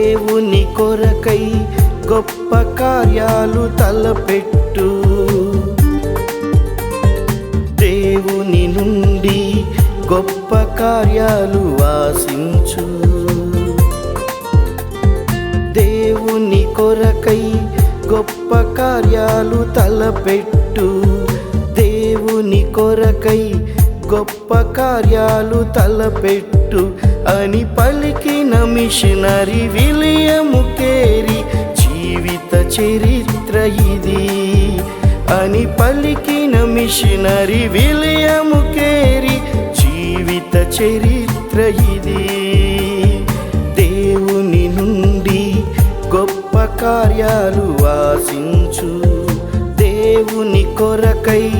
దేవుని కొరకై గొప్ప కార్యాలు తలపెట్టు. దేవుని నుండి గొప్ప కార్యాలు ఆశించు. దేవుని కొరకై గొప్ప కార్యాలు తలపెట్టు. దేవుని కొరకై గొప్ప కార్యాలు తలపెట్టు అని పలికిన మిషనరీ విలియం కేరీ జీవిత చరిత్ర ఇది. అని పలికిన మిషనరీ విలియం కేరీ జీవిత చరిత్ర ఇది. దేవుని నుండి గొప్ప కార్యాలు ఆశించు. దేవుని కొరకై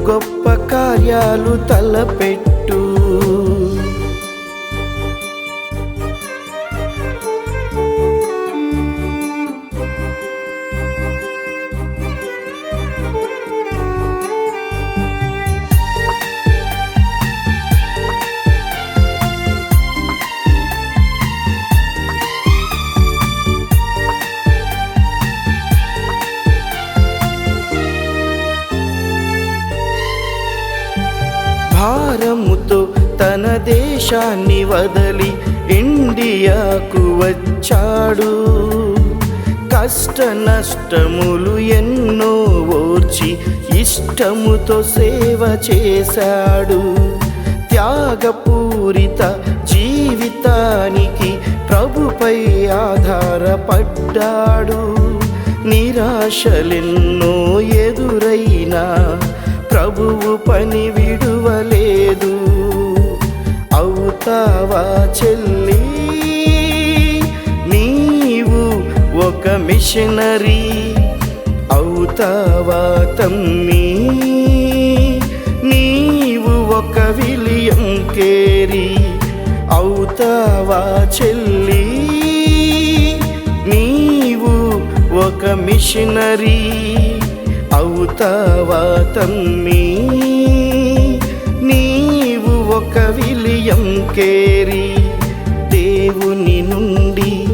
గొప్ప కార్యాలు తలపెట్టు. భారముతో తన దేశాన్ని వదలి ఇండియాకు వచ్చాడు. కష్ట నష్టములు ఎన్నో ఓర్చి ఇష్టముతో సేవ చేశాడు. త్యాగపూరిత జీవితానికి ప్రభుపై ఆధారపడ్డాడు. నిరాశలెన్నో ఎదురైనా ప్రభువు పని విడువలేదు. అవుతావా చెల్లి నీవు ఒక మిషనరీ? అవుతావా తమ్మి నీవు ఒక విలియం కేరీ? అవుతావా చెల్లి నీవు ఒక మిషనరీ? అవుతావా తమ్మి నీవు ఒక విలియం కేరీ? దేవుని నుండి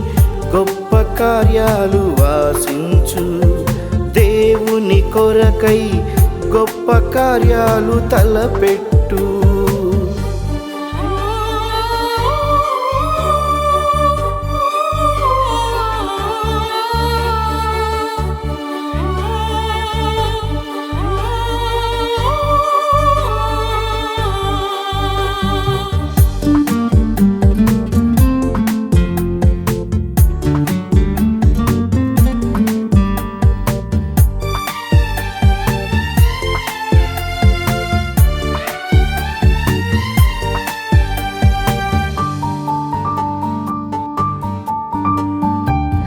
గొప్ప కార్యాలు ఆశించు. దేవుని కొరకై గొప్ప కార్యాలు తలపెట్టు.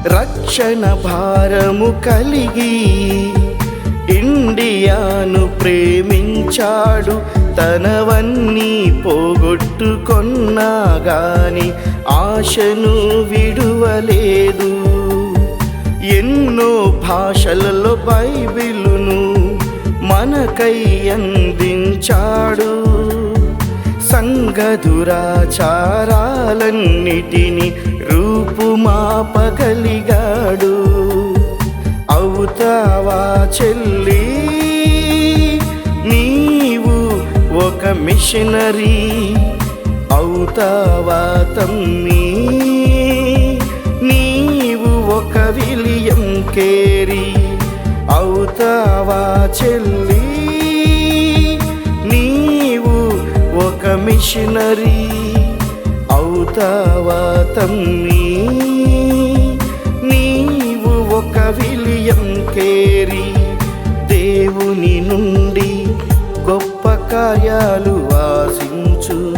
రక్షణ భారము కలిగి ఇండియాను ప్రేమించాడు. తనవన్నీ పోగొట్టుకొన్నా గాని ఆశను విడువలేదు. ఎన్నో భాషలలో బైబిలును మనకై అందించాడు. సంఘ దురాచారాలన్నిటిని రూపుమాపగలిగాడు. అవుతావా చెల్లి నీవు ఒక మిషనరీ? అవుతావా తమ్మి నీవు ఒక విలియం కేరీ? అవుతావా చెల్లి నీవు ఒక మిషనరీ? అవుతావా తమ్మి నీవు ఒక విలియం కేరీ? దేవుని నుండి గొప్ప కార్యాలు ఆశించు.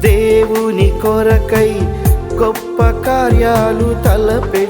దేవుని కొరకై గొప్ప కార్యాలు తలపెట్టు.